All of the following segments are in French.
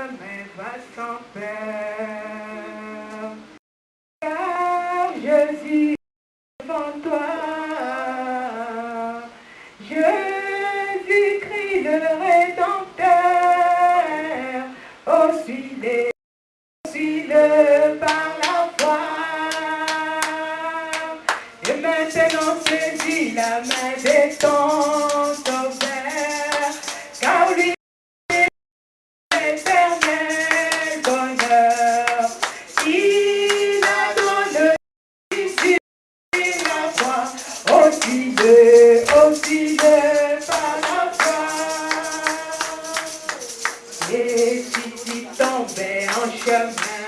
chemin va sans peur. Car Jésus devant toi, Jésus-Christ le Rédempteur, suis-le par la foi. Et maintenant saisis la main de ton sauveur, car lui est l'éternel bonheur. Il a donné ici la foi, aussi-le par la foi. Et si tu tombais en chemin,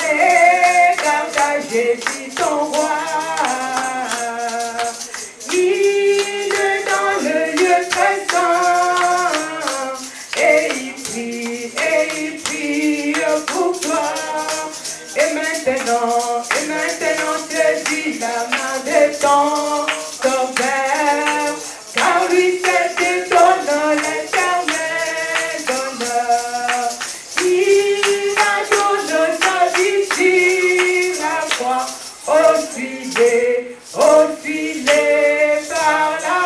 regarde à Jésus ton roi. Il est dans le lieu très saint, et il prie pour toi. Et maintenant, saisis la main de ton sauveur, car lui c'est te donne l'éternel bonheur. Il a donné sa vie sur la croix, aussi-le par la...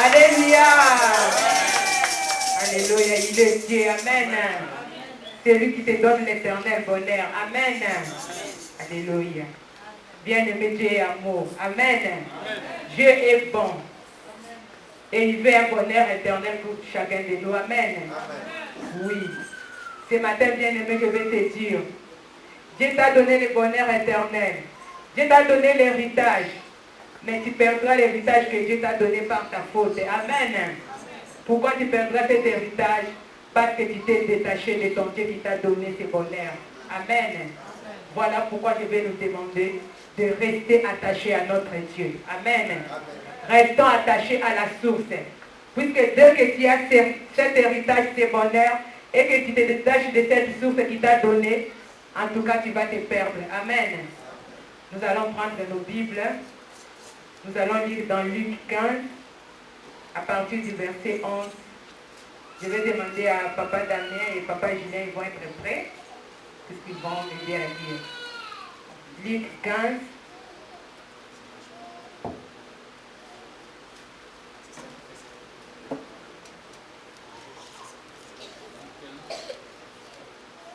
Alléluia. Alléluia, il est Dieu, amen. C'est lui qui te donne l'éternel bonheur, amen. Alléluia. Bien-aimé, Dieu est amour, amen. Dieu est bon. Et il veut un bonheur éternel pour chacun de nous. Amen. Oui. Ce matin, bien-aimé, je vais te dire, Dieu t'a donné le bonheur éternel. Dieu t'a donné l'héritage. Mais tu perdras l'héritage que Dieu t'a donné par ta faute. Amen. Pourquoi tu perdras cet héritage? Parce que tu t'es détaché de ton Dieu qui t'a donné ce bonheur. Amen. Voilà pourquoi je vais nous demander de rester attachés à notre Dieu. Amen. Restons attachés à la source. Puisque dès que tu as cet héritage, ce bonheur, et que tu te détaches de cette source qui t'a donné, en tout cas, tu vas te perdre. Amen. Nous allons prendre nos Bibles. Nous allons lire dans Luc 15, à partir du verset 11. Je vais demander à Papa Damien et Papa Julien, ils vont être prêts, puisqu'ils vont m'aider à lire. Luc 15.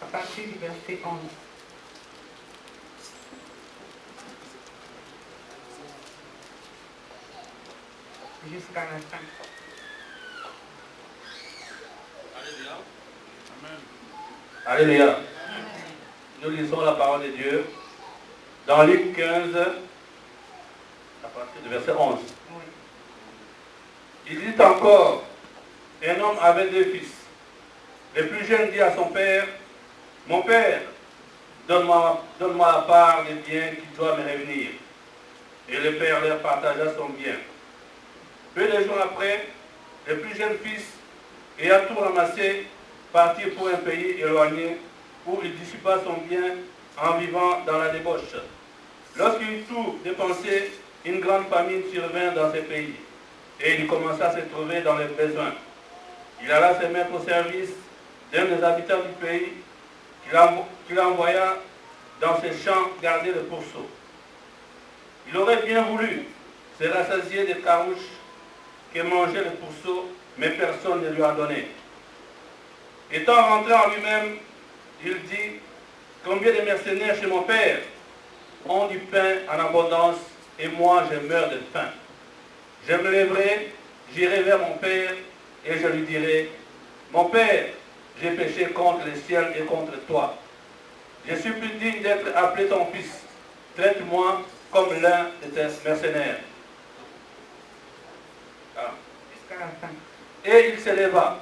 À partir du verset 11. Jusqu'à la fin. Alléluia. Nous lisons la parole de Dieu dans Luc 15, à partir du verset 11. Oui. Il dit encore, un homme avait 2 fils. Le plus jeune dit à son père, mon père, donne-moi la part des biens qui doivent me revenir. Et le père leur partagea son bien. Peu de jours après, le plus jeune fils, ayant tout ramassé, partit pour un pays éloigné où il dissipa son bien en vivant dans la débauche. Lorsqu'il eut tout dépensé, une grande famine survint dans ce pays et il commença à se trouver dans les besoins. Il alla se mettre au service d'un des habitants du pays qu'il envoya dans ses champs garder le pourceau. Il aurait bien voulu se rassasier des carouches que mangeait le pourceau, mais personne ne lui a donné. Étant rentré en lui-même, il dit, combien de mercenaires chez mon père ont du pain en abondance et moi je meurs de faim. Je me lèverai, j'irai vers mon père et je lui dirai, mon père, j'ai péché contre le ciel et contre toi. Je suis plus digne d'être appelé ton fils. Traite-moi comme l'un de tes mercenaires. Ah. Jusqu'à la fin. Et il se leva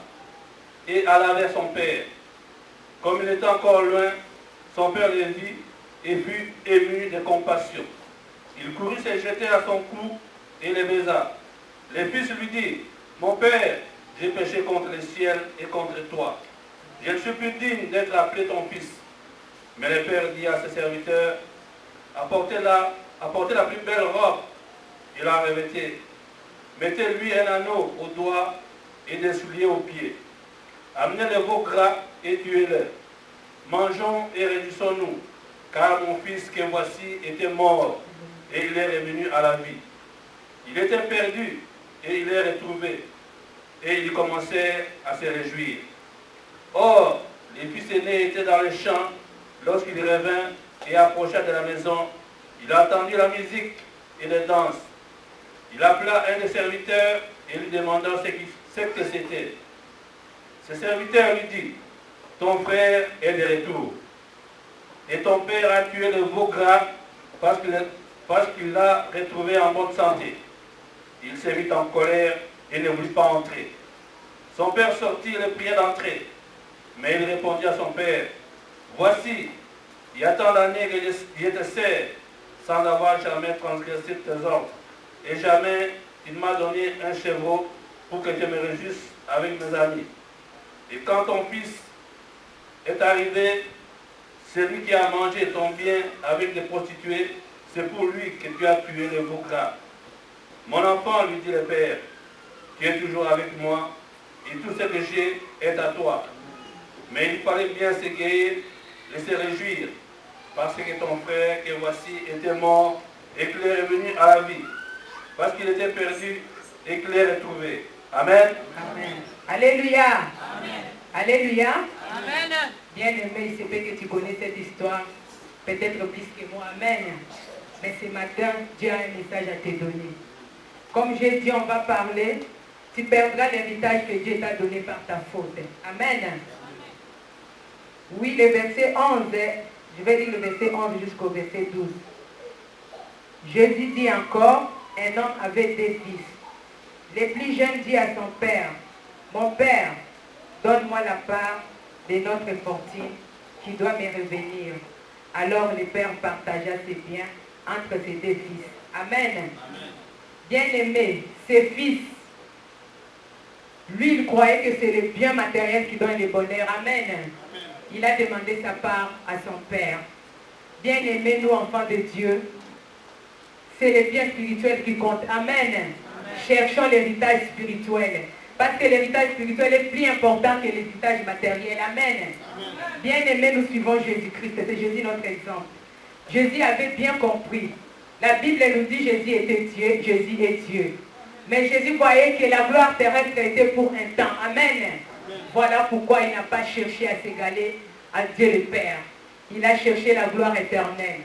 et alla vers son père. Comme il était encore loin, son père le vit et fut ému de compassion. Il courut se jeter à son cou et le baisa. Le fils lui dit, mon père, j'ai péché contre le ciel et contre toi. Je ne suis plus digne d'être appelé ton fils. Mais le père dit à ses serviteurs, apportez la plus belle robe et la revêtez. Mettez-lui un anneau au doigt et des souliers aux pieds. Amenez les veaux gras et tuez-les. Mangeons et réjouissons-nous, car mon fils que voici était mort, et il est revenu à la vie. Il était perdu, et il est retrouvé. Et il commençait à se réjouir. Or, les fils aînés étaient dans les champs lorsqu'il revint et approcha de la maison. Il entendit la musique et les danses. Il appela un des serviteurs et lui demanda ce que c'était. Ce serviteur lui dit, ton frère est de retour. Et ton père a tué le veau gras parce qu'il l'a retrouvé en bonne santé. Il se mit en colère et ne voulut pas entrer. Son père sortit et le pria d'entrer. Mais il répondit à son père, voici, il y a tant d'années que je te sers sans avoir jamais transgressé tes ordres. Et jamais il m'a donné un chevreau pour que je me réjouisse avec mes amis. Et quand ton fils est arrivé, celui qui a mangé ton bien avec des prostituées, c'est pour lui que tu as tué le veau gras. Mon enfant, lui dit le père, tu es toujours avec moi, et tout ce que j'ai est à toi. Mais il fallait bien s'égayer et se réjouir, parce que ton frère, que voici, était mort et qu'il est revenu à la vie, parce qu'il était perdu et qu'il est retrouvé. Amen. Amen. Alléluia. Amen. Alléluia. Amen. Bien-aimé, il se peut que tu connais cette histoire, peut-être plus que moi. Amen. Mais ce matin, Dieu a un message à te donner. Comme j'ai dit, on va parler. Tu perdras l'héritage que Dieu t'a donné par ta faute. Amen. Oui, le verset 11, je vais dire le verset 11 jusqu'au verset 12. Jésus dit encore, un homme avait deux fils. Le plus jeune dit à son père, mon père, donne-moi la part de notre fortune qui doit me revenir. Alors le père partagea ses biens entre ses deux fils. Amen. Bien-aimé, ses fils, lui, il croyait que c'est le bien matériel qui donne le bonheur. Amen. Il a demandé sa part à son père. Bien-aimés, nous, enfants de Dieu, c'est le bien spirituel qui compte. Amen. Cherchons l'héritage spirituel. Parce que l'héritage spirituel est plus important que l'héritage matériel. Amen. Bien-aimés, nous suivons Jésus-Christ. C'est Jésus notre exemple. Jésus avait bien compris. La Bible nous dit Jésus était Dieu, Jésus est Dieu. Mais Jésus voyait que la gloire terrestre était pour un temps. Amen. Voilà pourquoi il n'a pas cherché à s'égaler à Dieu le Père. Il a cherché la gloire éternelle.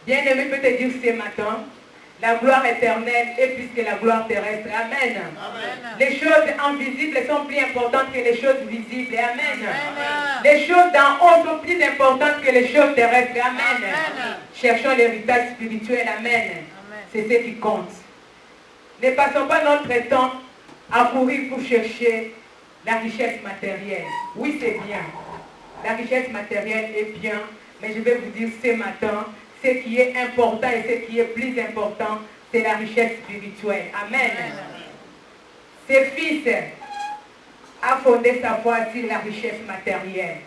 Bien-aimé, peut te dire ce matin, la gloire éternelle est plus que la gloire terrestre. Amen. Amen. Les choses invisibles sont plus importantes que les choses visibles. Amen. Amen. Les choses d'en haut sont plus importantes que les choses terrestres. Amen. Amen. Cherchons l'héritage spirituel. Amen. C'est ce qui compte. Ne passons pas notre temps à courir pour chercher la richesse matérielle. Oui, c'est bien. La richesse matérielle est bien. Mais je vais vous dire ce matin, ce qui est important et ce qui est plus important, c'est la richesse spirituelle. Amen. Ses fils a fondé sa foi sur la richesse matérielle.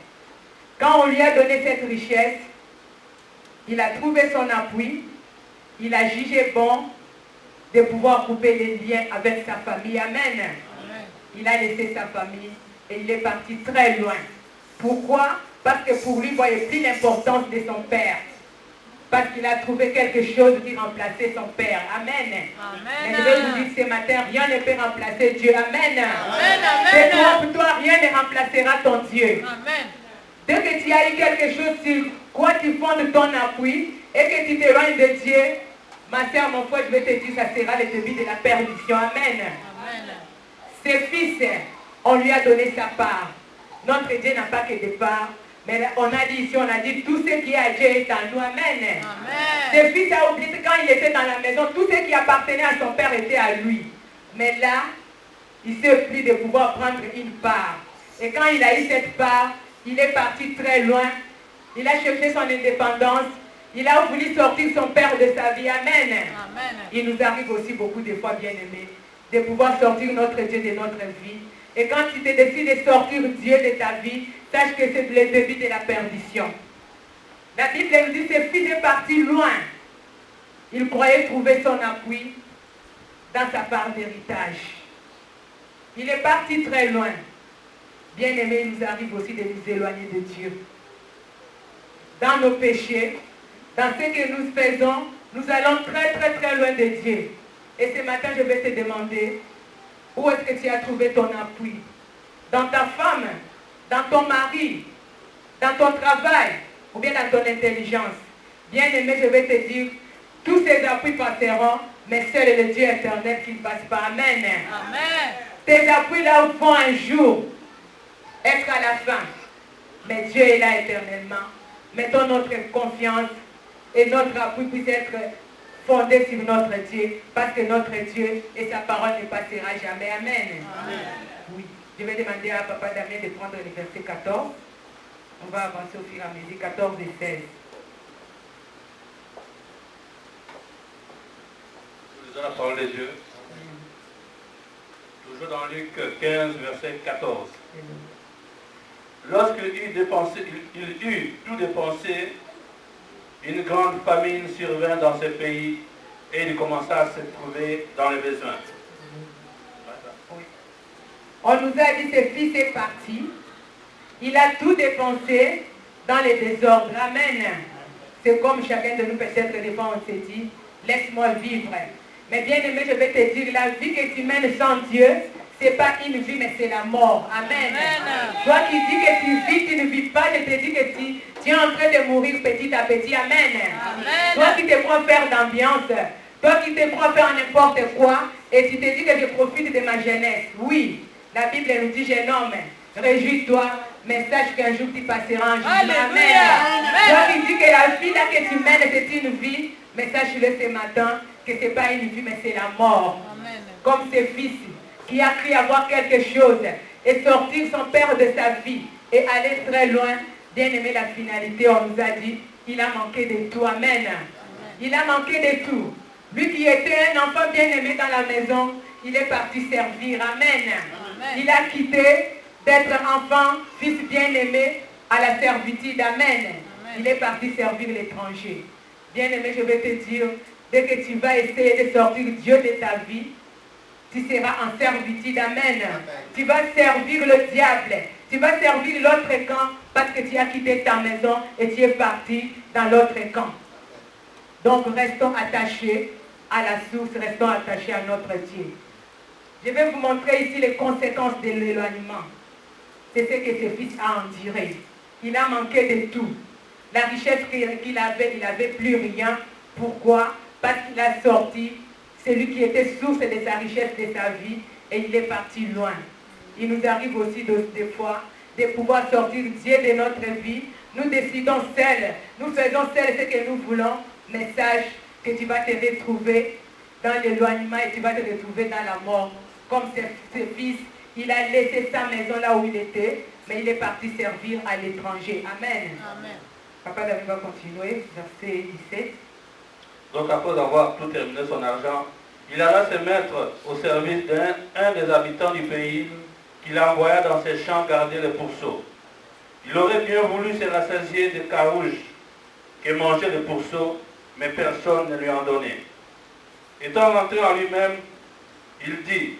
Quand on lui a donné cette richesse, il a trouvé son appui, il a jugé bon de pouvoir couper les liens avec sa famille. Amen. Il a laissé sa famille et il est parti très loin. Pourquoi? Parce que pour lui, il ne voyait plus l'importance de son père. Parce qu'il a trouvé quelque chose qui remplaçait son père. Amen. Mais je vais vous dire ce matin, rien ne peut remplacer Dieu. Amen. C'est toi, pour toi, rien ne remplacera ton Dieu. Amen. Dès que tu as eu quelque chose sur quoi tu fondes ton appui et que tu t'éloignes de Dieu, ma soeur, mon frère, je vais te dire, ça sera le début de la perdition. Amen. Ses fils, on lui a donné sa part. Notre Dieu n'a pas que des parts. Mais on a dit ici, on a dit, tout ce qui est à Dieu est en nous. Amen. Ses fils a oublié que quand il était dans la maison, tout ce qui appartenait à son père était à lui. Mais là, il s'est pris de pouvoir prendre une part. Et quand il a eu cette part, il est parti très loin. Il a cherché son indépendance. Il a voulu sortir son père de sa vie. Amen. Il nous arrive aussi beaucoup de fois, bien-aimés, de pouvoir sortir notre Dieu de notre vie. Et quand tu te décides de sortir Dieu de ta vie, sache que c'est le début de la perdition. La Bible nous dit que ce fils est parti loin. Il croyait trouver son appui dans sa part d'héritage. Il est parti très loin. Bien-aimés, il nous arrive aussi de nous éloigner de Dieu. Dans nos péchés, dans ce que nous faisons, nous allons très très très loin de Dieu. Et ce matin, je vais te demander, où est-ce que tu as trouvé ton appui? Dans ta femme, dans ton mari, dans ton travail, ou bien dans ton intelligence? Bien-aimé, je vais te dire, tous ces appuis passeront, mais seul est le Dieu éternel qui ne passe pas. Amen. Amen. Tes appuis-là vont un jour être à la fin. Mais Dieu est là éternellement. Mettons notre confiance et notre appui puisse être fondé sur notre Dieu, parce que notre Dieu et sa parole ne passera jamais. Amen. Amen. Oui. Je vais demander à Papa Damien de prendre le verset 14. On va avancer au fur et à mesure, 14 et 16. Nous lisons la parole de Dieu. Toujours dans Luc 15, verset 14. Lorsqu'il eut tout dépensé, une grande famine survint dans ce pays et il commença à se trouver dans les besoins. On nous a dit, ce fils est parti. Il a tout dépensé dans les désordres. Amen. C'est comme chacun de nous peut-être des fois on se dit, laisse-moi vivre. Mais bien aimé, je vais te dire, la vie que tu mènes sans Dieu, ce n'est pas une vie, mais c'est la mort. Amen. Amen. Toi qui dis que tu vis, tu ne vis pas, je te dis que tu es en train de mourir petit à petit. Amen. Amen. Toi qui te crois faire d'ambiance, toi qui te crois faire n'importe quoi, et tu te dis que je profite de ma jeunesse. Oui, la Bible nous dit, jeune homme, réjouis-toi, mais sache qu'un jour tu passeras en jugement. Amen. Amen. Toi qui dis que la vie là que tu mènes, c'est une vie, mais sache-le ce matin, que ce n'est pas une vie, mais c'est la mort. Amen. Comme ce fils qui a cru avoir quelque chose et sortir son père de sa vie et aller très loin. Bien aimé, la finalité, on nous a dit, il a manqué de tout. Amen. Il a manqué de tout. Lui qui était un enfant bien aimé dans la maison, il est parti servir. Amen. Il a quitté d'être enfant, fils bien aimé, à la servitude. Amen. Il est parti servir l'étranger. Bien aimé, je vais te dire, dès que tu vas essayer de sortir Dieu de ta vie, tu seras en servitude. Amen. Tu vas servir le diable. Tu vas servir l'autre camp parce que tu as quitté ta maison et tu es parti dans l'autre camp. Donc restons attachés à la source, restons attachés à notre Dieu. Je vais vous montrer ici les conséquences de l'éloignement. C'est ce que ce fils a enduré. Il a manqué de tout. La richesse qu'il avait, il n'avait plus rien. Pourquoi? Parce qu'il a sorti celui qui était source de sa richesse de sa vie et il est parti loin. Il nous arrive aussi des fois de pouvoir sortir Dieu de notre vie. Nous décidons seuls, nous faisons seuls ce que nous voulons, mais sache que tu vas te retrouver dans l'éloignement et tu vas te retrouver dans la mort. Comme ce fils, il a laissé sa maison là où il était, mais il est parti servir à l'étranger. Amen. Amen. Papa David va continuer, verset 17. Donc après avoir tout terminé son argent, il alla se mettre au service d'un des habitants du pays qu'il envoya dans ses champs garder les pourceaux. Il aurait bien voulu se rassasier de carouges que mangeaient les pourceaux, mais personne ne lui en donnait. Étant rentré en lui-même, il dit,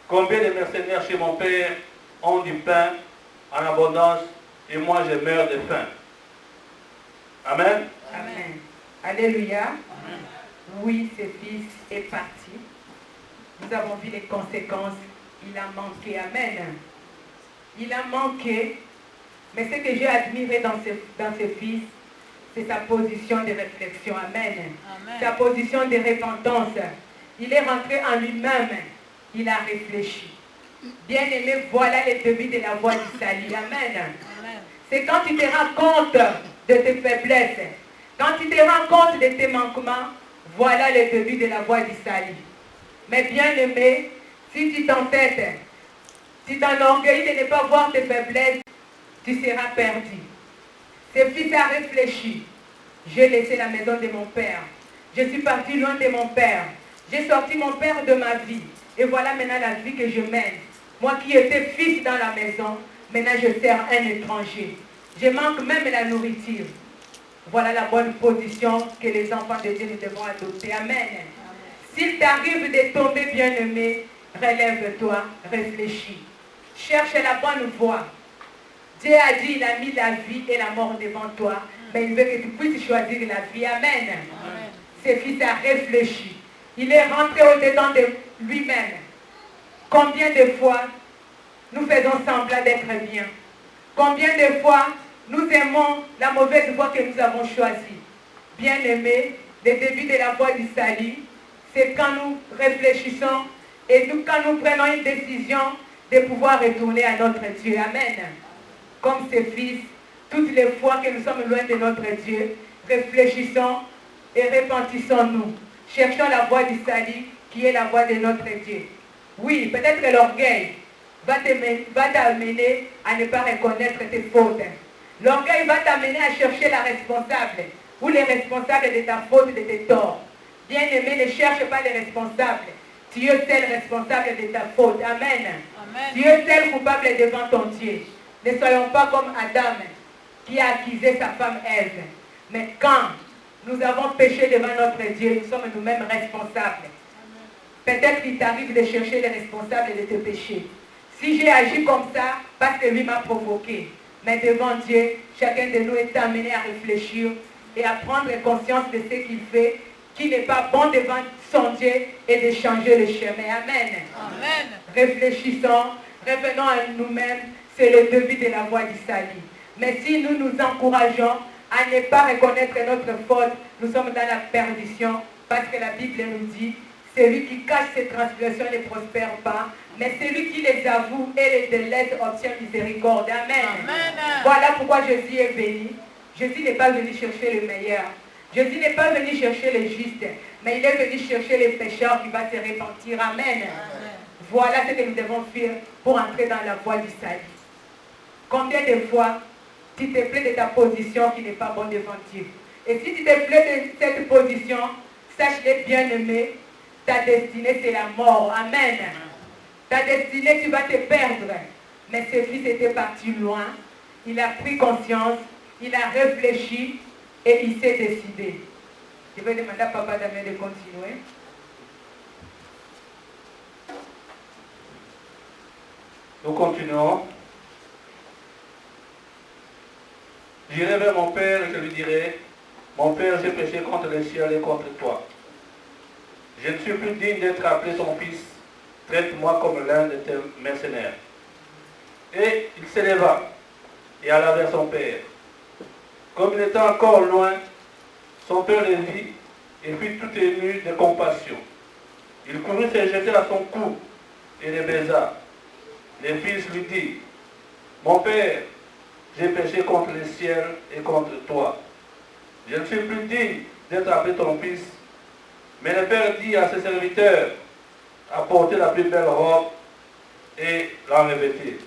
combien de mercenaires chez mon père ont du pain en abondance et moi je meurs de faim. Amen. Amen. Alléluia. Oui, ce fils est parti. Nous avons vu les conséquences. Il a manqué. Amen. Il a manqué. Mais ce que j'ai admiré dans ce fils, c'est sa position de réflexion. Amen. Amen. Sa position de repentance. Il est rentré en lui-même. Il a réfléchi. Bien-aimé, voilà le début de la voie du salut. Amen. Amen. C'est quand tu te rends compte de tes faiblesses, quand tu te rends compte de tes manquements, voilà le début de la voie du salut. Mais bien aimé, si tu t'entêtes, si tu t'enorgueillis de ne pas voir tes faiblesses, tu seras perdu. Ce fils a réfléchi. J'ai laissé la maison de mon père. Je suis parti loin de mon père. J'ai sorti mon père de ma vie. Et voilà maintenant la vie que je mène. Moi qui étais fils dans la maison, maintenant je sers un étranger. Je manque même la nourriture. Voilà la bonne position que les enfants de Dieu nous devons adopter. Amen. S'il t'arrive de tomber, bien-aimé, relève-toi, réfléchis. Cherche la bonne voie. Dieu a dit, il a mis la vie et la mort devant toi. Mais il veut que tu puisses choisir la vie. Amen. Ce fils a réfléchi. Il est rentré au-dedans de lui-même. Combien de fois nous faisons semblant d'être bien? Combien de fois nous aimons la mauvaise voie que nous avons choisie? Bien-aimés, le début de la voie du salut, c'est quand nous réfléchissons et quand nous prenons une décision de pouvoir retourner à notre Dieu. Amen. Comme ses fils, toutes les fois que nous sommes loin de notre Dieu, réfléchissons et repentissons-nous. Cherchons la voie du salut qui est la voie de notre Dieu. Oui, peut-être que l'orgueil va t'amener à ne pas reconnaître tes fautes. L'orgueil va t'amener à chercher la responsable ou les responsables de ta faute, de tes torts. Bien-aimé, ne cherche pas les responsables. Tu es seul responsable de ta faute. Amen. Tu es seul coupable devant ton Dieu. Ne soyons pas comme Adam qui a accusé sa femme Ève. Mais quand nous avons péché devant notre Dieu, nous sommes nous-mêmes responsables. Peut-être qu'il t'arrive de chercher les responsables de tes péchés. Si j'ai agi comme ça, parce que lui m'a provoqué. Mais devant Dieu, chacun de nous est amené à réfléchir et à prendre conscience de ce qu'il fait, qui n'est pas bon devant son Dieu, et de changer le chemin. Amen. Amen. Réfléchissons, revenons à nous-mêmes, c'est le début de la voie du salut. Mais si nous nous encourageons à ne pas reconnaître notre faute, nous sommes dans la perdition, parce que la Bible nous dit, celui qui cache ses transgressions ne prospère pas, mais celui qui les avoue et les délaisse obtient miséricorde. Amen. Amen. Voilà pourquoi Jésus est béni. Jésus n'est pas venu chercher le meilleur. Jésus n'est pas venu chercher les justes, mais il est venu chercher les pécheurs qui vont se repentir. Amen. Amen. Voilà ce que nous devons faire pour entrer dans la voie du salut. Combien de fois tu te plais de ta position qui n'est pas bonne devant Dieu? Et si tu te plais de cette position, sache-le, bien-aimé, ta destinée c'est la mort. Amen. Ta destinée, tu vas te perdre. Mais ce fils était parti loin. Il a pris conscience, il a réfléchi et il s'est décidé. Je vais demander à Papa Damien de continuer. Nous continuons. J'irai vers mon père et je lui dirai, mon père, j'ai péché contre le ciel et contre toi. Je ne suis plus digne d'être appelé ton fils. Traite-moi comme l'un de tes mercenaires. Et il s'éleva et alla vers son père. Comme il était encore loin, son père le vit et fut tout ému de compassion. Il courut se jeter à son cou et le baisa. Le fils lui dit, mon père, j'ai péché contre le ciel et contre toi. Je ne suis plus digne d'être appelé ton fils. Mais le père dit à ses serviteurs, apportez la plus belle robe et la revêtez.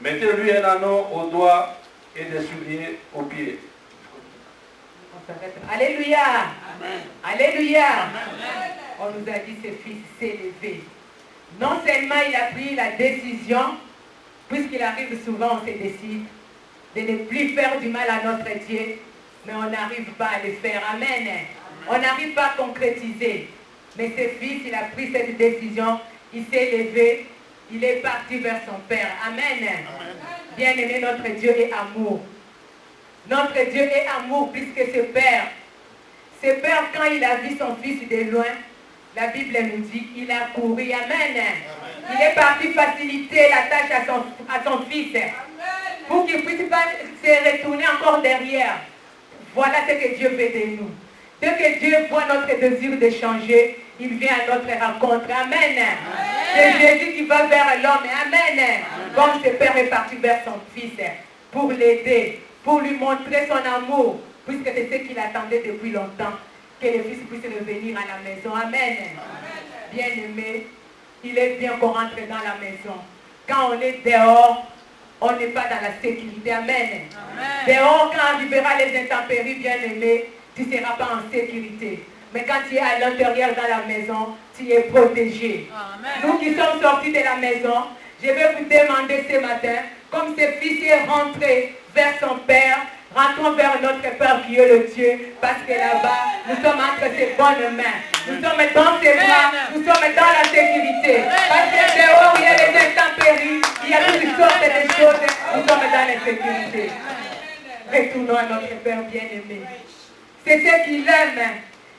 Mettez-lui un anneau au doigt et des souliers aux pieds. Alléluia. Amen. Alléluia. Amen. On nous a dit ce fils s'est levé. Non seulement il a pris la décision, puisqu'il arrive souvent, on se décide, de ne plus faire du mal à notre Dieu, mais on n'arrive pas à le faire. Amen. On n'arrive pas à concrétiser. Mais ce fils, il a pris cette décision, il s'est levé, il est parti vers son Père. Amen. Bien-aimé, notre Dieu est amour. Notre Dieu est amour plus que ce Père. Ce Père, quand il a vu son fils de loin, la Bible nous dit, il a couru. Amen. Il est parti faciliter la tâche à son fils. Pour qu'il ne puisse pas se retourner encore derrière. Voilà ce que Dieu veut de nous. Dès que Dieu voit notre désir de changer, il vient à notre rencontre. Amen. C'est Jésus qui va vers l'homme. Amen. Comme ce Père est parti vers son fils pour l'aider, pour lui montrer son amour, puisque c'est ce qu'il attendait depuis longtemps, que le fils puisse revenir à la maison. Amen. Bien-aimé, il est bien qu'on rentre dans la maison. Quand on est dehors, on n'est pas dans la sécurité. Amen. Dehors, quand arrivera les intempéries, bien-aimés, tu ne seras pas en sécurité. Mais quand tu es à l'intérieur dans la maison, tu es protégé. Amen. Nous qui sommes sortis de la maison, je vais vous demander ce matin, comme ce fils est rentré vers son Père, rentrons vers notre Père qui est le Dieu, parce que là-bas, nous sommes entre ses bonnes mains. Nous sommes dans ses bras, nous sommes dans la sécurité. Parce que dehors, il y a les intempéries, il y a toutes sortes de choses. Nous sommes dans l'insécurité. Retournons à notre Père bien-aimé. C'est ce qu'il aime.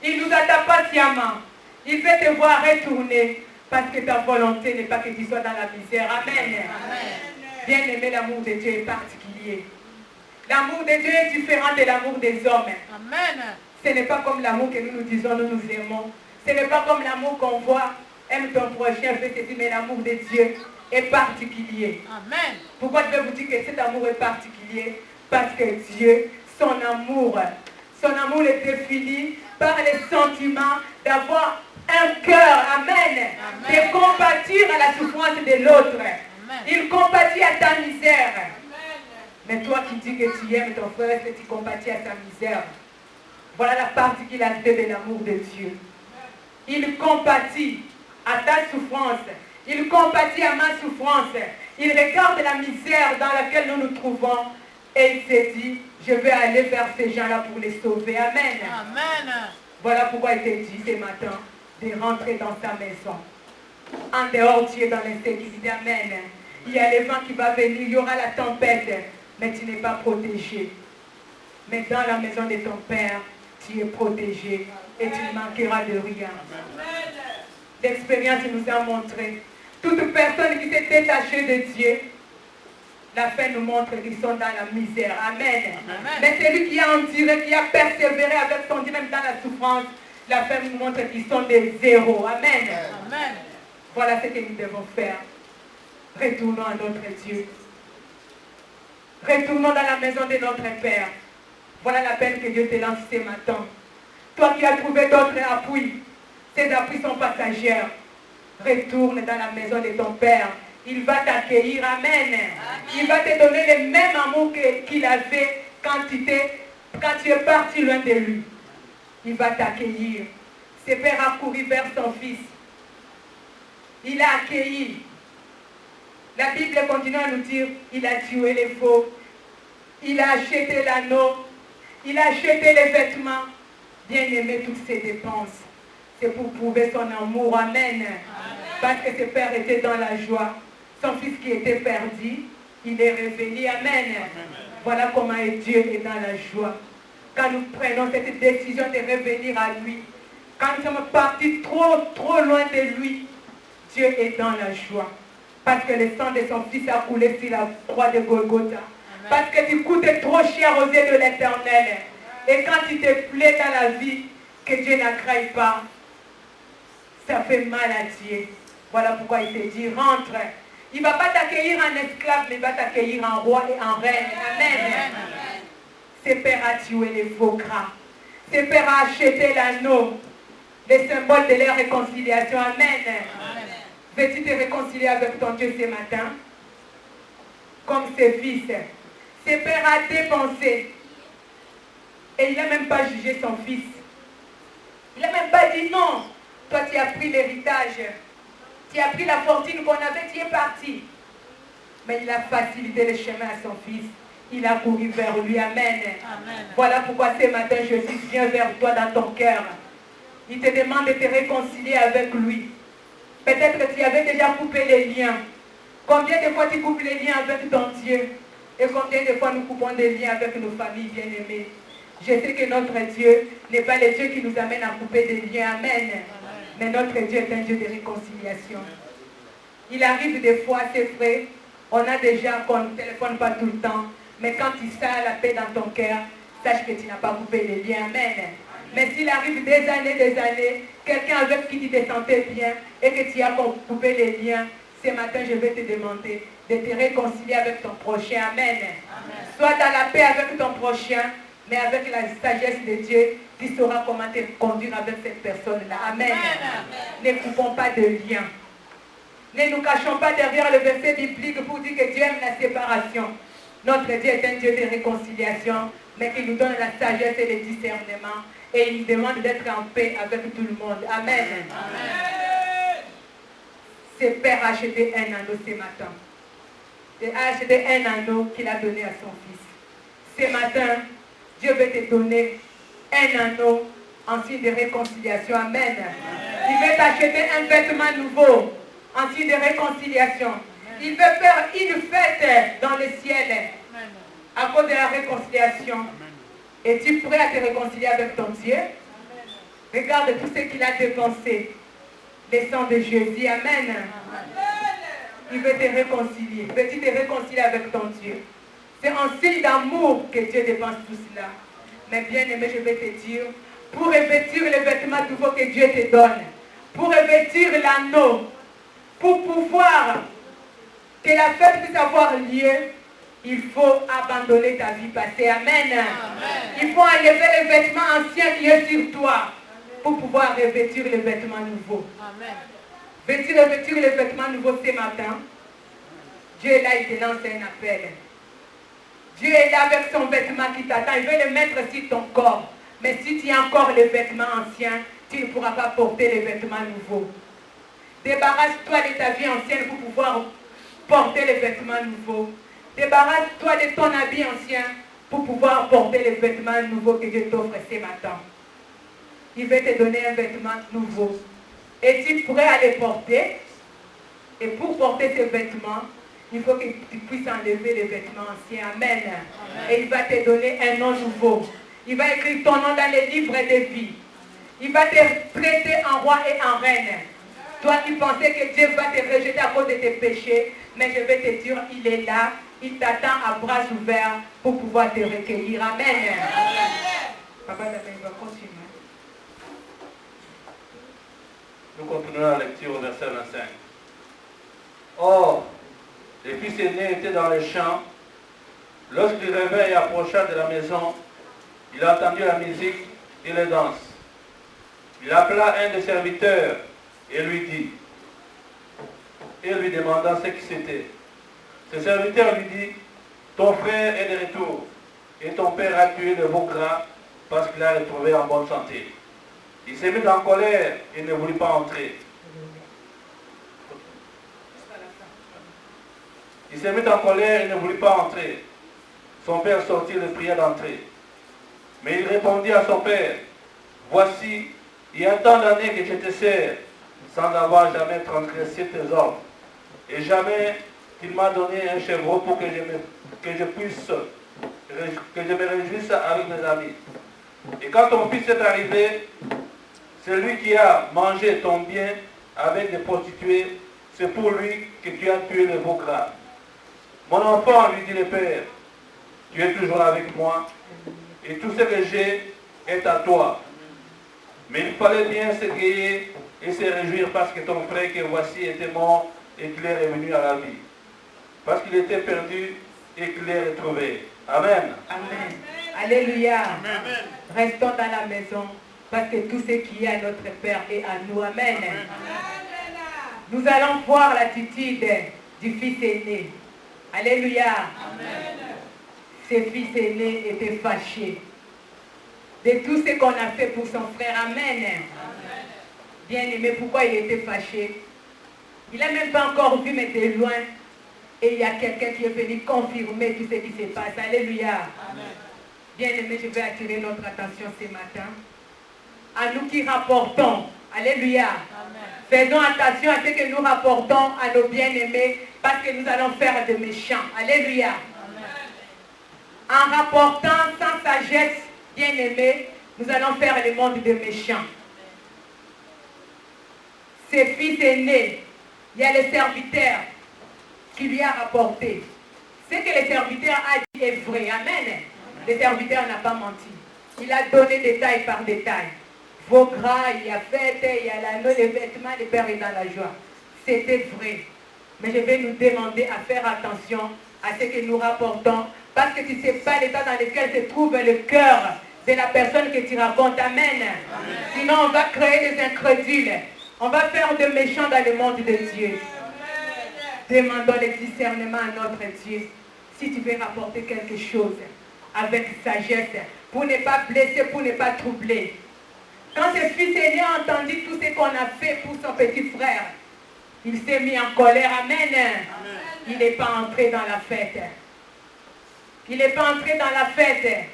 Il nous attend patiemment. Il veut te voir retourner parce que ta volonté n'est pas que tu sois dans la misère. Amen. Bien-aimé, l'amour de Dieu est particulier. L'amour de Dieu est différent de l'amour des hommes. Amen. Ce n'est pas comme l'amour que nous disons, nous nous aimons. Ce n'est pas comme l'amour qu'on voit. Aime ton prochain, fais ceci, mais l'amour de Dieu est particulier. Amen. Pourquoi je vais vous dire que cet amour est particulier? Parce que Dieu, son amour est défini par les sentiments d'avoir un cœur, amen, de compatir à la souffrance de l'autre. Il compatit à ta misère. Mais toi qui dis que tu aimes ton frère, est-ce que tu compatis à sa misère? Voilà la particularité de l'amour de Dieu. Il compatit à ta souffrance. Il compatit à ma souffrance. Il regarde la misère dans laquelle nous nous trouvons et il s'est dit, je vais aller vers ces gens-là pour les sauver. Amen. Amen. Voilà pourquoi il te dit ce matin de rentrer dans sa maison. En dehors, tu es dans l'insécurité. Amen. Il y a le vent qui va venir, il y aura la tempête, mais tu n'es pas protégé. Mais dans la maison de ton Père, tu es protégé et tu ne manqueras de rien. L'expérience nous a montré. Toute personne qui s'est détachée de Dieu, la fin nous montre qu'ils sont dans la misère. Amen. Amen. Mais celui qui a enduré, qui a persévéré avec son Dieu, même dans la souffrance, la fin nous montre qu'ils sont des zéros. Amen. Amen. Voilà ce que nous devons faire. Retournons à notre Dieu. Retournons dans la maison de notre Père. Voilà l'appel que Dieu te lance ce matin. Toi qui as trouvé d'autres appuis, ces appuis sont passagers. Retourne dans la maison de ton Père. Il va t'accueillir. Amen. Il va te donner le même amour qu'il avait quand tu es parti loin de lui. Il va t'accueillir. Ce Père a couru vers son Fils. Il a accueilli. La Bible continue à nous dire, il a tué les faux. Il a acheté l'anneau. Il a acheté les vêtements. Bien aimé, toutes ces dépenses. C'est pour prouver son amour. Amen. Parce que ce Père était dans la joie. Son Fils qui était perdu, il est revenu. Amen. Voilà comment Dieu est dans la joie. Quand nous prenons cette décision de revenir à lui, quand nous sommes partis trop loin de lui, Dieu est dans la joie. Parce que le sang de son Fils a coulé sur la croix de Golgotha. Parce que tu coûtes trop cher aux yeux de l'Éternel. Et quand il te plaît dans la vie, que Dieu n'accraille pas, ça fait mal à Dieu. Voilà pourquoi il te dit, rentre. Il ne va pas t'accueillir en esclave, mais il va t'accueillir en roi et en reine. Amen. Ce Père a tué les faux gras. Ce Père a acheté l'anneau, les symboles de leur réconciliation. Amen. Veux-tu te réconcilier avec ton Dieu ce matin? Comme ses fils. Ce Père a dépensé. Et il n'a même pas jugé son fils. Il n'a même pas dit non. Toi, tu as pris l'héritage. Tu as pris la fortune qu'on avait, tu es parti. Mais il a facilité le chemin à son fils. Il a couru vers lui. Amen. Amen. Voilà pourquoi ce matin, Jésus vient vers toi dans ton cœur. Il te demande de te réconcilier avec lui. Peut-être que tu avais déjà coupé les liens. Combien de fois tu coupes les liens avec ton Dieu? Et combien de fois nous coupons des liens avec nos familles bien-aimées? Je sais que notre Dieu n'est pas le Dieu qui nous amène à couper des liens. Amen. Mais notre Dieu est un Dieu de réconciliation. Il arrive des fois, c'est vrai, on a déjà qu'on ne téléphone pas tout le temps. Mais quand tu sens la paix dans ton cœur, sache que tu n'as pas coupé les liens. Amen. Mais s'il arrive des années, quelqu'un avec qui tu te sentais bien et que tu as coupé les liens, ce matin, je vais te demander de te réconcilier avec ton prochain. Amen. Amen. Sois dans la paix avec ton prochain, mais avec la sagesse de Dieu, tu sauras comment te conduire avec cette personne-là. Amen. Amen. Ne coupons pas de liens. Ne nous cachons pas derrière le verset biblique pour dire que Dieu aime la séparation. Notre Dieu est un Dieu de réconciliation, mais qui nous donne la sagesse et le discernement. Et il nous demande d'être en paix avec tout le monde. Amen. Amen. Ce Père a acheté un anneau ce matin. Il a acheté un anneau qu'il a donné à son fils. Ce matin, Dieu veut te donner un anneau en signe de réconciliation. Amen. Il veut t'acheter un vêtement nouveau en signe de réconciliation. Il veut faire une fête dans le ciel à cause de la réconciliation. Es-tu prêt à te réconcilier avec ton Dieu? Regarde tout ce qu'il a dépensé. Le sang de Jésus. Amen. Il veut te réconcilier. Veux-tu te réconcilier avec ton Dieu? C'est un signe d'amour que Dieu dépense tout cela. Mais bien aimé, je vais te dire, pour revêtir les vêtements nouveaux que Dieu te donne, pour revêtir l'anneau, pour pouvoir que la fête puisse avoir lieu, il faut abandonner ta vie passée. Amen. Amen. Il faut enlever les vêtements anciens qui sont sur toi pour pouvoir revêtir les vêtements nouveaux. Amen. Veux-tu revêtir les vêtements nouveaux ce matin? Dieu est là, il te lance un appel. Dieu est là avec son vêtement qui t'attend. Il veut le mettre sur ton corps. Mais si tu as encore les vêtements anciens, tu ne pourras pas porter les vêtements nouveaux. Débarrasse-toi de ta vie ancienne pour pouvoir porter les vêtements nouveaux. Débarrasse-toi de ton habit ancien pour pouvoir porter les vêtements nouveaux que Dieu t'offre ce matin. Il veut te donner un vêtement nouveau. Es-tu prêt à les porter? Et pour porter ces vêtements, il faut que tu puisses enlever les vêtements anciens. Amen. Amen. Et il va te donner un nom nouveau. Il va écrire ton nom dans les livres de vie. Il va te traiter en roi et en reine. Toi qui pensais que Dieu va te rejeter à cause de tes péchés, mais je vais te dire, il est là. Il t'attend à bras ouverts pour pouvoir te recueillir. Amen. Amen. Papa, il va continuer. Nous continuons la lecture au verset 25. Or, le fils aîné était dans les champs. Lorsqu'il réveil approcha de la maison, il entendit la musique et les danses. Il appela un des serviteurs et lui dit, et lui demanda ce qui c'était. Ce serviteur lui dit, ton frère est de retour, et ton père a tué le veau gras parce qu'il l'a retrouvé en bonne santé. Il s'est mis en colère et ne voulut pas entrer. Il s'est mis en colère et ne voulut pas entrer. Son père sortit et le pria d'entrer. Mais il répondit à son père, voici, il y a tant d'années que je te sers, sans avoir jamais transgressé tes ordres. Et jamais il m'a donné un chevreau pour que je me réjouisse avec mes amis. Et quand ton fils est arrivé, c'est lui qui a mangé ton bien avec des prostituées, c'est pour lui que tu as tué le veau gras. Mon enfant, lui dit le père, tu es toujours avec moi, et tout ce que j'ai est à toi. Mais il fallait bien s'égayer et se réjouir parce que ton frère que voici était mort et qu'il est revenu à la vie. Parce qu'il était perdu et qu'il est retrouvé. Amen. Amen. Alléluia. Amen. Restons dans la maison parce que tout ce qui est à notre Père est à nous. Amen. Amen. Nous allons voir l'attitude du fils aîné. Alléluia. Amen. Ce fils aîné était fâché de tout ce qu'on a fait pour son frère. Amen. Amen. Bien aimé, pourquoi il était fâché? Il n'a même pas encore vu, mais de loin. Et il y a quelqu'un qui est venu confirmer tout ce qui se passe. Alléluia. Amen. Bien aimé, je vais attirer notre attention ce matin. À nous qui rapportons. Alléluia. Amen. Faisons attention à ce que nous rapportons à nos bien-aimés parce que nous allons faire de méchants. Alléluia. Amen. En rapportant sans sagesse, bien-aimés, nous allons faire le monde de méchants. Ses fils aînés, il y a le serviteur qui lui a rapporté. Ce que le serviteur a dit est vrai. Amen. Le serviteur n'a pas menti. Il a donné détail par détail. Vos gras, il y a fête, il y a l'anneau, les vêtements, le père est dans la joie. C'était vrai. Mais je vais nous demander à faire attention à ce que nous rapportons. Parce que tu ne sais pas l'état dans lequel se trouve le cœur de la personne que tu racontes. Amen. Amen. Sinon, on va créer des incrédules. On va faire de méchants dans le monde de Dieu. Demandons le discernement à notre Dieu. Si tu veux rapporter quelque chose avec sagesse, pour ne pas blesser, pour ne pas troubler. Quand ce fils aîné a entendu tout ce qu'on a fait pour son petit frère, il s'est mis en colère. Amen. Amen. Il n'est pas entré dans la fête. Il n'est pas entré dans la fête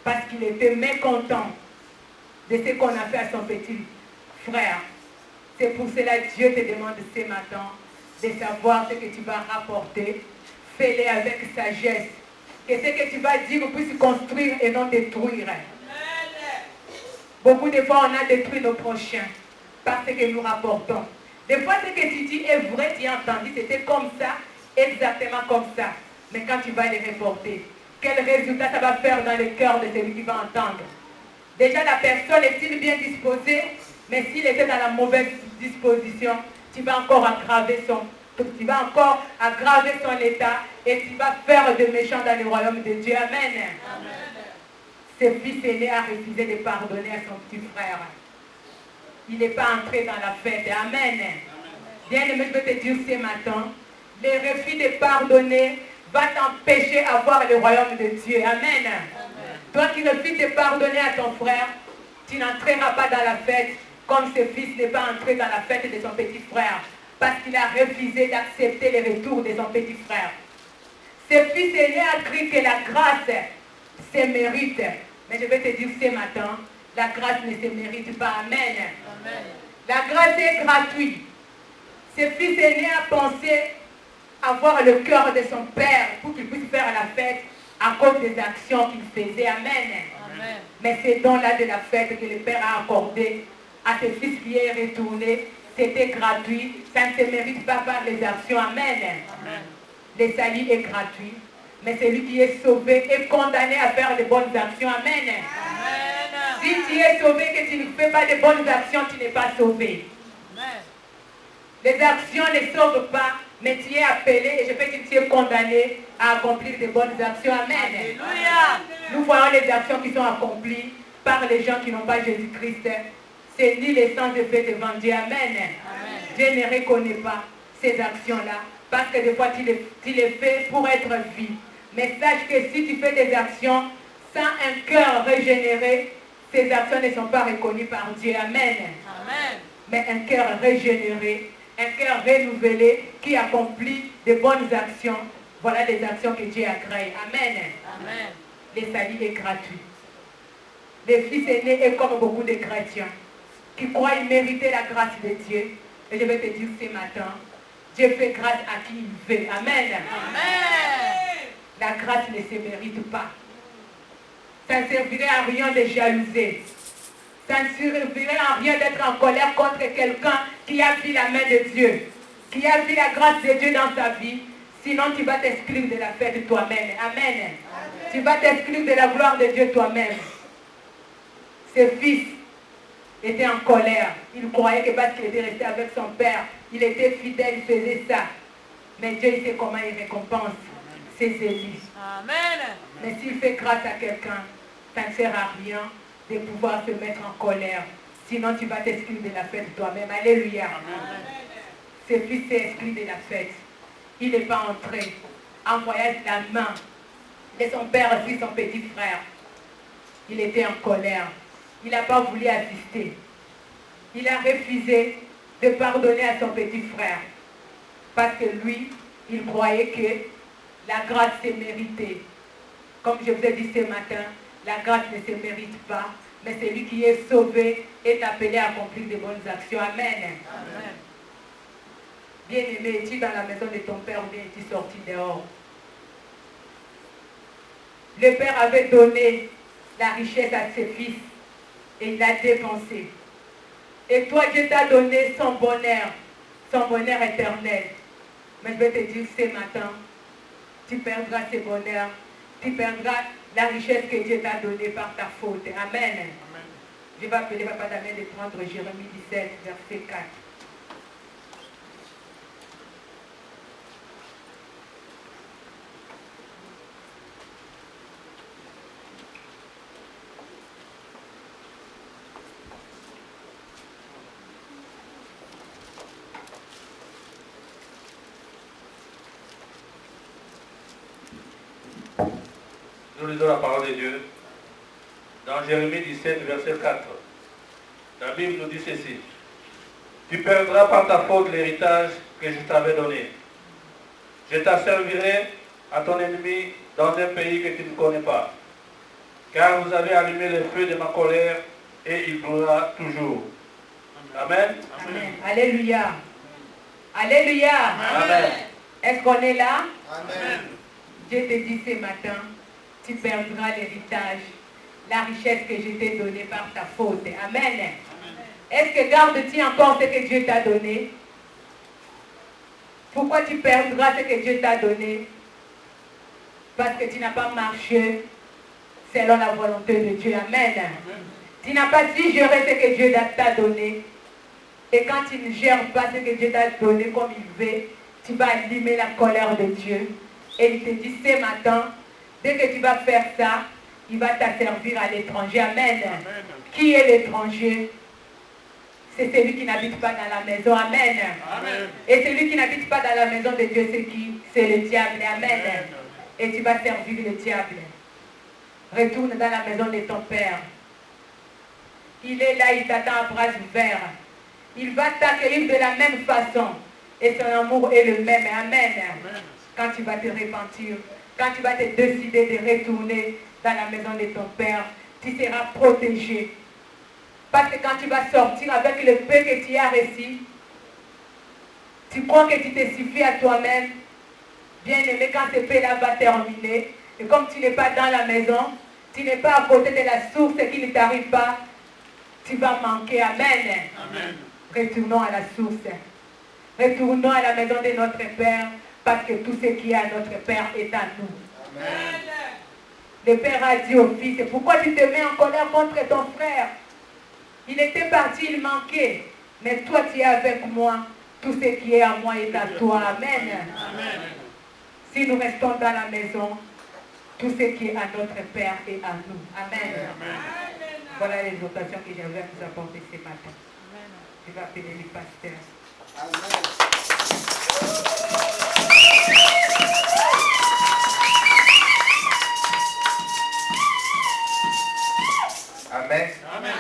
parce qu'il était mécontent de ce qu'on a fait à son petit frère. C'est pour cela que Dieu te demande ce matin de savoir ce que tu vas rapporter. Fais-le avec sagesse. Que ce que tu vas dire puisse construire et non détruire. Beaucoup de fois, on a détruit nos prochains parce que nous rapportons. Des fois, ce que tu dis est vrai, tu as entendu, c'était comme ça, exactement comme ça. Mais quand tu vas les reporter, quel résultat ça va faire dans le cœur de celui qui va entendre? Déjà, la personne est-il bien disposée, mais s'il était dans la mauvaise disposition, tu vas encore aggraver son état et tu vas faire de méchants dans le royaume de Dieu. Amen. Ce fils aîné a refusé de pardonner à son petit frère. Il n'est pas entré dans la fête. Amen. Bien-aimé, je vais te dire ce matin, le refus de pardonner va t'empêcher d'avoir le royaume de Dieu. Amen. Toi qui refuses de pardonner à ton frère, tu n'entreras pas dans la fête comme ce fils n'est pas entré dans la fête de son petit frère parce qu'il a refusé d'accepter le retour de son petit frère. Ce fils aîné a cru que la grâce se mérite. Mais je vais te dire ce matin, la grâce ne se mérite pas. Amen. Amen. La grâce est gratuite. Ce fils aîné a pensé avoir le cœur de son père pour qu'il puisse faire la fête à cause des actions qu'il faisait. Amen. Amen. Mais ces dons-là de la fête que le père a accordé à ce fils qui est retourné, c'était gratuit. Ça ne se mérite pas par les actions. Amen. Amen. Le salut est gratuit. Mais celui qui est sauvé est condamné à faire de bonnes actions. Amen. Amen. Si tu es sauvé et que tu ne fais pas de bonnes actions, tu n'es pas sauvé. Amen. Les actions ne sauvent pas, mais tu es appelé et je peux dire que tu es condamné à accomplir de bonnes actions. Amen. Alléluia. Nous voyons les actions qui sont accomplies par les gens qui n'ont pas Jésus-Christ. C'est ni les sens de fait devant Dieu. Amen. Amen. Dieu ne reconnaît pas ces actions-là parce que des fois tu les fais pour être vu. Mais sache que si tu fais des actions sans un cœur régénéré, ces actions ne sont pas reconnues par Dieu. Amen. Amen. Mais un cœur régénéré, un cœur renouvelé qui accomplit de bonnes actions, voilà les actions que Dieu agrée. Amen. Amen. Le salut est gratuit. Le fils aîné est comme beaucoup de chrétiens qui croient mériter la grâce de Dieu. Et je vais te dire ce matin, Dieu fait grâce à qui il veut. Amen. Amen. La grâce ne se mérite pas. Ça ne servirait à rien de jalouser. Ça ne servirait à rien d'être en colère contre quelqu'un qui a vu la main de Dieu, qui a vu la grâce de Dieu dans sa vie. Sinon, tu vas t'exclure de la fête de toi-même. Amen. Amen. Tu vas t'exclure de la gloire de Dieu toi-même. Ce fils était en colère. Il croyait que parce qu'il était resté avec son père, il était fidèle, il faisait ça. Mais Dieu, il sait comment il récompense ses élus. Amen. Mais s'il fait grâce à quelqu'un, ça ne sert à rien de pouvoir se mettre en colère. Sinon, tu vas t'exclure de la fête toi-même. Alléluia. Amen. Ce fils s'est exclu de la fête. Il n'est pas entré en voyage la main de son père et son petit frère. Il était en colère. Il n'a pas voulu assister. Il a refusé de pardonner à son petit frère. Parce que lui, il croyait que la grâce s'est méritée. Comme je vous ai dit ce matin, la grâce ne se mérite pas. Mais celui qui est sauvé est appelé à accomplir de bonnes actions. Amen. Amen. Bien-aimé, es-tu dans la maison de ton père ou bien es-tu sorti dehors? Le père avait donné la richesse à ses fils et il l'a dépensé. Et toi, Dieu t'a donné son bonheur éternel. Mais je vais te dire ce matin, tu perdras ce bonheur, tu perdras la richesse que Dieu t'a donnée par ta faute. Amen. Amen. Je vais appeler Papa Damien de prendre Jérémie 17, verset 4. Nous lisons la parole de Dieu dans Jérémie 17, verset 4. La Bible nous dit ceci. Tu perdras par ta faute l'héritage que je t'avais donné. Je t'asservirai à ton ennemi dans un pays que tu ne connais pas. Car vous avez allumé le feu de ma colère et il brûlera toujours. Amen. Amen. Alléluia. Alléluia. Amen. Est-ce qu'on est là? Amen. Dieu te dit ce matin, tu perdras l'héritage, la richesse que je t'ai donnée par ta faute. Amen. Est-ce que gardes-tu encore ce que Dieu t'a donné? Pourquoi tu perdras ce que Dieu t'a donné? Parce que tu n'as pas marché selon la volonté de Dieu. Amen. Tu n'as pas su gérer ce que Dieu t'a donné. Et quand tu ne gères pas ce que Dieu t'a donné comme il veut, tu vas allumer la colère de Dieu. Et il te dit ce matin, dès que tu vas faire ça, il va t'asservir à l'étranger. Amen. Qui est l'étranger? C'est celui qui n'habite pas dans la maison. Amen. Amen. Et celui qui n'habite pas dans la maison de Dieu, c'est qui? C'est le diable. Amen. Et tu vas servir le diable. Retourne dans la maison de ton Père. Il est là, il t'attend à bras ouverts. Il va t'accueillir de la même façon. Et son amour est le même. Amen. Quand tu vas te repentir, quand tu vas te décider de retourner dans la maison de ton Père, tu seras protégé. Parce que quand tu vas sortir avec le peu que tu as reçu, tu crois que tu te suffis à toi-même. Bien aimé, quand ce peu-là va terminer, et comme tu n'es pas dans la maison, tu n'es pas à côté de la source qui ne t'arrive pas, tu vas manquer. Amen. Amen. Retournons à la source. Retournons à la maison de notre Père, parce que tout ce qui est à notre Père est à nous. Amen. Le Père a dit au Fils, pourquoi tu te mets en colère contre ton frère? Il était parti, il manquait. Mais toi, tu es avec moi. Tout ce qui est à moi est à toi. Amen. Amen. Si nous restons dans la maison, tout ce qui est à notre Père est à nous. Amen. Amen. Voilà les occasions que j'avais à vous apporter ce matin. Je vais appeler les pasteurs. Amen. Amen.